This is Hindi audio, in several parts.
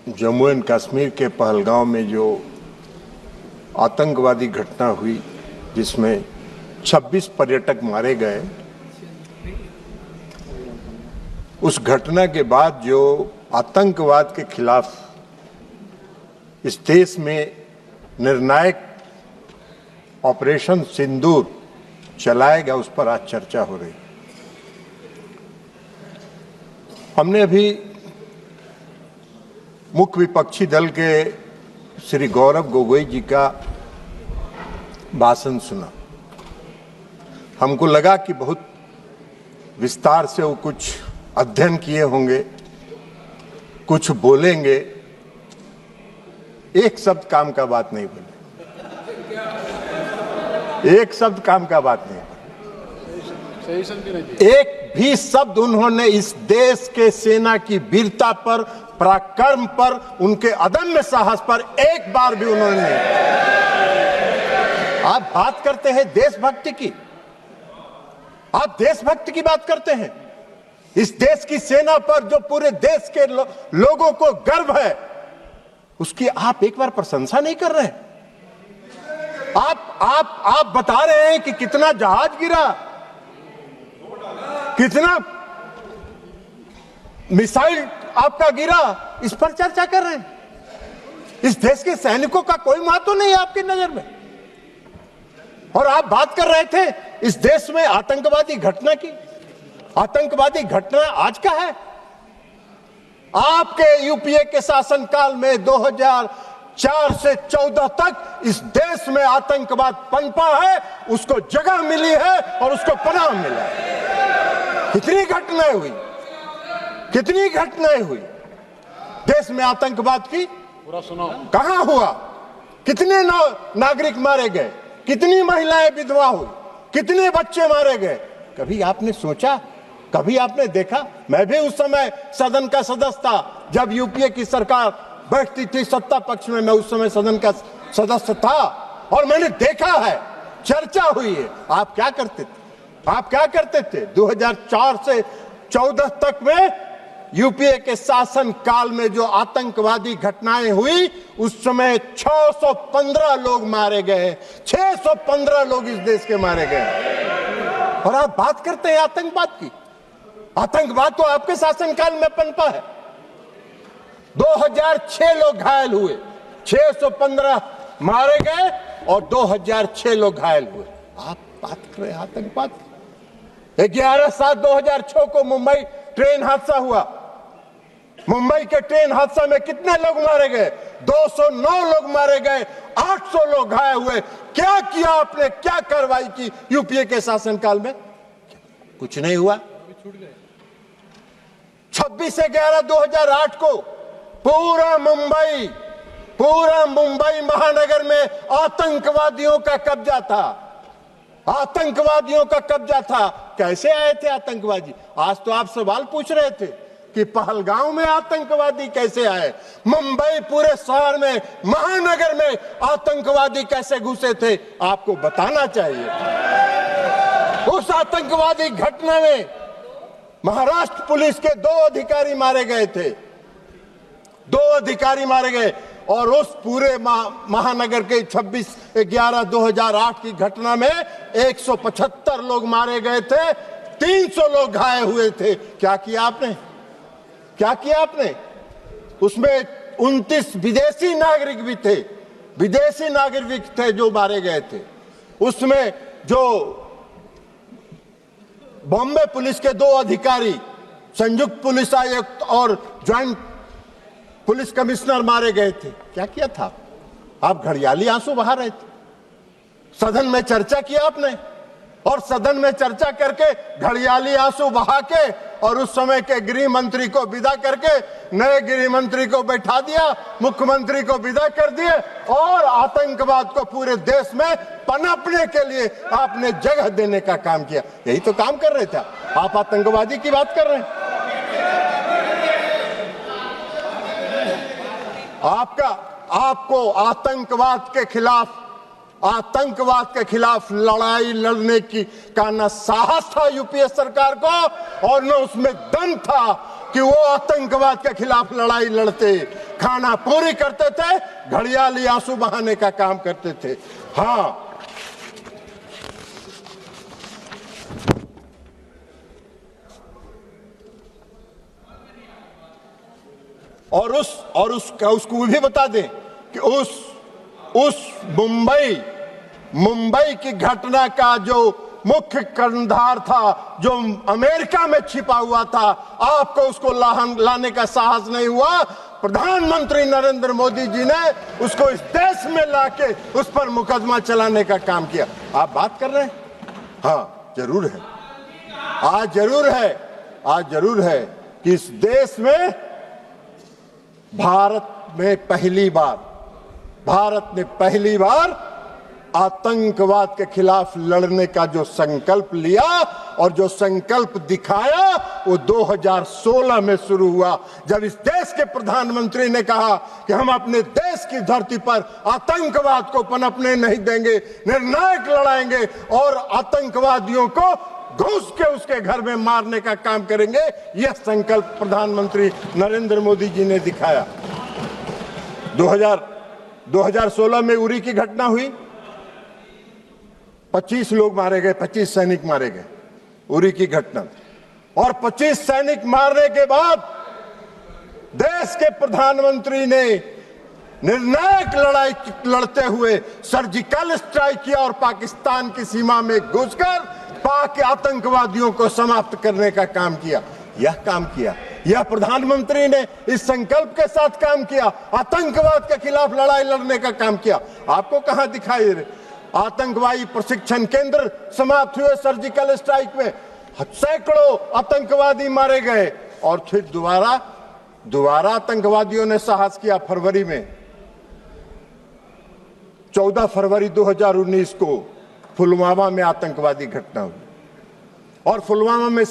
जम्मू एंड कश्मीर के पहलगांव में जो आतंकवादी घटना हुई जिसमें 26 पर्यटक मारे गए, उस घटना के बाद जो आतंकवाद के खिलाफ इस देश में निर्णायक ऑपरेशन सिंदूर चलाएगा, उस पर आज चर्चा हो रही। हमने अभी मुख्य विपक्षी दल के श्री गौरव गोगोई जी का भाषण सुना। हमको लगा कि बहुत विस्तार से वो कुछ अध्ययन किए होंगे, कुछ बोलेंगे। एक शब्द काम का बात नहीं बोले, एक शब्द काम का बात नहीं बोले। एक भी शब्द उन्होंने इस देश के सेना की वीरता पर, पराक्रम पर, उनके अदम्य साहस पर एक बार भी उन्होंने नहीं। आप बात करते हैं देशभक्ति की, आप देशभक्ति की बात करते हैं। इस देश की सेना पर जो पूरे देश के लोगों को गर्व है, उसकी आप एक बार प्रशंसा नहीं कर रहे हैं। आप बता रहे हैं कि कितना जहाज गिरा, कितना मिसाइल आपका गिरा, इस पर चर्चा कर रहे हैं। इस देश के सैनिकों का कोई महत्व नहीं है आपकी नजर में। और आप बात कर रहे थे इस देश में आतंकवादी घटना की। आतंकवादी घटना आज का है। आपके यूपीए के शासनकाल में 2004 से 14 तक इस देश में आतंकवाद पनपा है, उसको जगह मिली है और उसको पनाह मिला है। कितनी घटनाएं हुई, कितनी घटनाएं हुई देश में आतंकवाद की। पूरा सुनो, कहां हुआ, कितने नागरिक मारे गए, कितनी महिलाएं विधवा हुई, कितने बच्चे मारे गए। कभी आपने सोचा, कभी आपने देखा? मैं भी उस समय सदन का सदस्य था जब यूपीए की सरकार बैठती थी सत्ता पक्ष में। मैं उस समय सदन का सदस्य था और मैंने देखा है, चर्चा हुई है। आप क्या करते थे? आप क्या करते थे 2004 से 14 तक में यूपीए के शासन काल में जो आतंकवादी घटनाएं हुई, उस समय 615 लोग मारे गए, 615 लोग इस देश के मारे गए। और आप बात करते हैं आतंकवाद की। आतंकवाद तो आपके शासनकाल में पनपा है। 2006 लोग घायल हुए, 615 मारे गए और 2006 लोग घायल हुए। आप बात कर रहे हैं आतंकवाद की। 11/7/2006 को मुंबई ट्रेन हादसा हुआ। मुंबई के ट्रेन हादसा में कितने लोग मारे गए? 209 लोग मारे गए, 800 लोग घायल हुए। क्या किया आपने, क्या कार्रवाई की यूपीए के शासनकाल में? कुछ नहीं हुआ। 26/11/2008 को पूरा मुंबई महानगर में आतंकवादियों का कब्जा था। आतंकवादियों का कब्जा था। कैसे आए थे आतंकवादी? आज तो आप सवाल पूछ रहे थे कि पहलगांव में आतंकवादी कैसे आए, मुंबई पूरे शहर में, महानगर में आतंकवादी कैसे घुसे थे, आपको बताना चाहिए। उस आतंकवादी घटना में महाराष्ट्र पुलिस के 2 अधिकारी मारे गए थे, 2 अधिकारी मारे गए। और उस पूरे महानगर के 26/11/2008 की घटना में 175 लोग मारे गए थे, 300 लोग घायल हुए थे। क्या किया आपने? क्या किया आपने? उसमें 29 विदेशी नागरिक भी थे, विदेशी नागरिक थे जो मारे गए थे। उसमें जो बॉम्बे पुलिस के 2 अधिकारी, संयुक्त पुलिस आयुक्त और ज्वाइंट पुलिस कमिश्नर मारे गए थे। क्या किया था? आप घड़ियाली आंसू बहा रहे थे। सदन में चर्चा किया आपने, और सदन में चर्चा करके घड़ियाली आंसू बहा के और उस समय के गृह मंत्री को विदा करके नए गृह मंत्री को बैठा दिया, मुख्यमंत्री को विदा कर दिए और आतंकवाद को पूरे देश में पनपने के लिए आपने जगह देने का काम किया। यही तो काम कर रहे थे आप। आतंकवादी की बात कर रहे हैं। आपको आतंकवाद के खिलाफ लड़ाई लड़ने का न साहस था यूपीए सरकार को और न उसमें दम था। कि वो आतंकवाद के खिलाफ लड़ाई लड़ते, खाना पूरी करते थे, घड़ियाली आंसू बहाने का काम करते थे। हाँ, और उसको भी बता दें कि उस मुंबई की घटना का जो मुख्य कर्णधार था, जो अमेरिका में छिपा हुआ था, आपको उसको लाने का साहस नहीं हुआ। प्रधानमंत्री नरेंद्र मोदी जी ने उसको इस देश में लाके उस पर मुकदमा चलाने का काम किया। आप बात कर रहे हैं? हाँ, जरूर है। आज जरूर है कि इस देश में भारत ने पहली बार आतंकवाद के खिलाफ लड़ने का जो संकल्प लिया और जो संकल्प दिखाया, वो 2016 में शुरू हुआ, जब इस देश के प्रधानमंत्री ने कहा कि हम अपने देश की धरती पर आतंकवाद को पनपने नहीं देंगे, निर्णायक लड़ाएंगे और आतंकवादियों को घुस के उसके घर में मारने का काम करेंगे। यह संकल्प प्रधानमंत्री नरेंद्र मोदी जी ने दिखाया। 2016 में उरी की घटना हुई, 25 लोग मारे गए, 25 सैनिक मारे गए, उरी की घटना। और 25 सैनिक मारने के बाद देश के प्रधानमंत्री ने निर्णायक लड़ाई लड़ते हुए सर्जिकल स्ट्राइक किया और पाकिस्तान की सीमा में घुसकर पाक आतंकवादियों को समाप्त करने का काम किया। यह प्रधानमंत्री ने इस संकल्प के साथ काम किया, आतंकवाद के खिलाफ लड़ाई लड़ने का काम किया। आपको कहां दिखाई दे? आतंकवादी प्रशिक्षण केंद्र समाप्त हुए सर्जिकल स्ट्राइक में, सैकड़ों आतंकवादी मारे गए। और फिर दोबारा आतंकवादियों ने साहस किया। फरवरी में 14 फरवरी 2019 को पुलवामा में आतंकवादी घटना हुई और पुलवामा में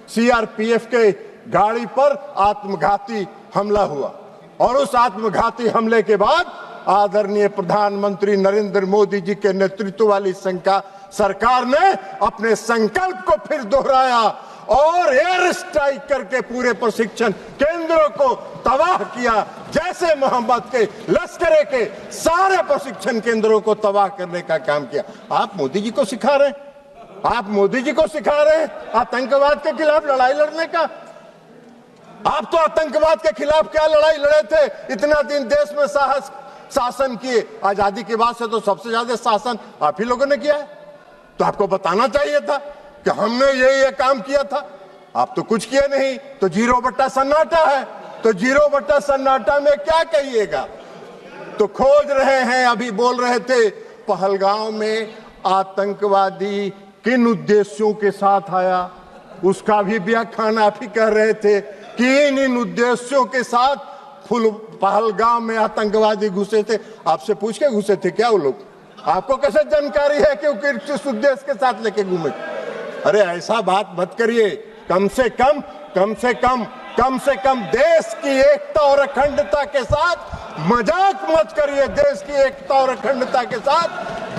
सीआरपीएफ के गाड़ी पर आत्मघाती हमला हुआ। और उस आत्मघाती हमले के बाद आदरणीय प्रधानमंत्री नरेंद्र मोदी जी के नेतृत्व वाली सरकार ने अपने संकल्प को फिर दोहराया और एयर स्ट्राइक करके पूरे प्रशिक्षण केंद्रों को तबाह किया। जैसे मोहम्मद के लश्करे के सारे प्रशिक्षण केंद्रों को तबाह करने का काम किया। आप मोदी जी को सिखा रहे हैं आतंकवाद के खिलाफ लड़ाई लड़ने का। आप तो आतंकवाद के खिलाफ क्या लड़ाई लड़े थे? इतना दिन देश में शासन किए। आजादी के बाद से तो सबसे ज्यादा शासन आप ही लोगों ने किया है। तो आपको बताना चाहिए था कि हमने ये काम किया था। आप तो कुछ किए नहीं, तो 0 सन्नाटा है। तो 0 सन्नाटा में क्या कहिएगा? तो खोज रहे हैं, अभी बोल रहे थे पहलगांव में आतंकवादी किन उद्देश्यों के साथ आया, उसका भी व्याख्यान आप ही कर रहे थे कि इन उद्देश्यों के साथ पहलगाम में आतंकवादी घुसे थे। आपसे पूछ के घुसे थे क्या वो लोग? आपको कैसे जानकारी है कि वो किस उद्देश्य के साथ लेके घूमे? अरे ऐसा बात मत करिए। कम से कम देश की एकता और अखंडता के साथ मजाक मत करिए। देश की एकता और अखंडता के साथ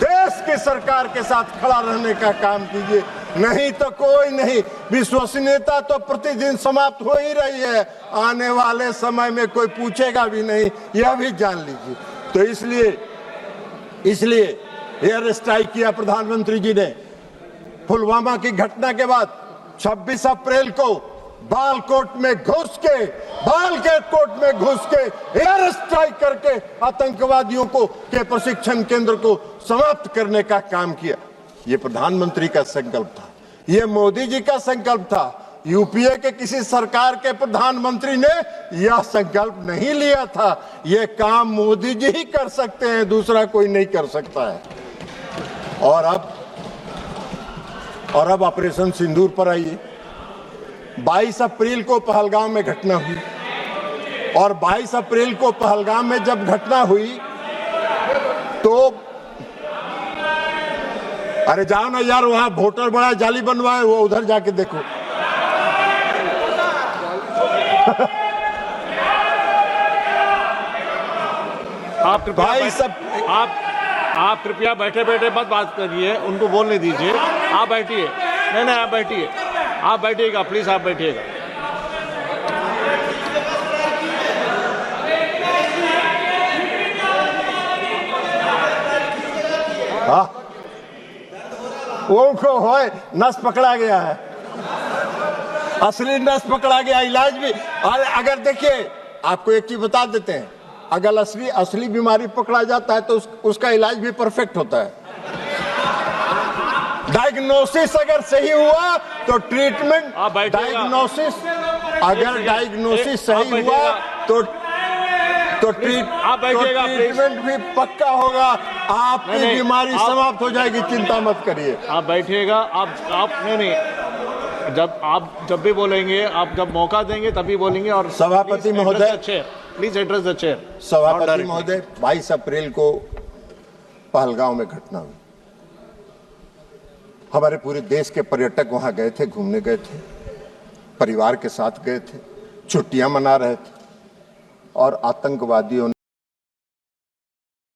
देश की सरकार के साथ खड़ा रहने का काम कीजिए, नहीं तो कोई नहीं। विश्वसनीयता तो प्रतिदिन समाप्त हो ही रही है, आने वाले समय में कोई पूछेगा भी नहीं, यह भी जान लीजिए। तो इसलिए एयर स्ट्राइक किया प्रधानमंत्री जी ने। पुलवामा की घटना के बाद 26 अप्रैल को बालकोट में घुस के एयर स्ट्राइक करके आतंकवादियों के प्रशिक्षण केंद्र को समाप्त करने का काम किया। ये प्रधानमंत्री का संकल्प था, ये मोदी जी का संकल्प था। यूपीए के किसी सरकार के प्रधानमंत्री ने यह संकल्प नहीं लिया था। यह काम मोदी जी ही कर सकते हैं, दूसरा कोई नहीं कर सकता है। और अब ऑपरेशन सिंदूर पर आइए। 22 अप्रैल को पहलगाम में घटना हुई और 22 अप्रैल को पहलगाम में जब घटना हुई तो अरे जाओ ना यार, वहां वोटर बड़ा जाली बनवाए, वो उधर जाके देखो। आप कृपया बैठे मत बात करिए, उनको बोलने दीजिए। आप बैठिए। नहीं, आप बैठिएगा प्लीज, आप बैठिएगा। हाँ, उनको होए नस पकड़ा गया है, असली नस पकड़ा गया। इलाज भी, और अगर देखिए आपको एक चीज बता देते हैं, अगर असली बीमारी पकड़ा जाता है तो उसका इलाज भी परफेक्ट होता है। डायग्नोसिस अगर सही हुआ तो ट्रीटमेंट, डायग्नोसिस अगर डायग्नोसिस सही हुआ तो ट्रीटमेंट भी पक्का होगा। आपकी बीमारी समाप्त हो जाएगी, चिंता मत करिए। आप बैठिएगा, आप नहीं, जब भी बोलेंगे, आप जब मौका देंगे तभी बोलेंगे। और सभापति महोदय, प्लीज एड्रेस द चेयर। सभापति महोदय, 22 अप्रैल को पहलगांव में घटना हुई। हमारे पूरे देश के पर्यटक वहां गए थे, घूमने गए थे, परिवार के साथ गए थे, छुट्टियां मना रहे थे, और आतंकवादियों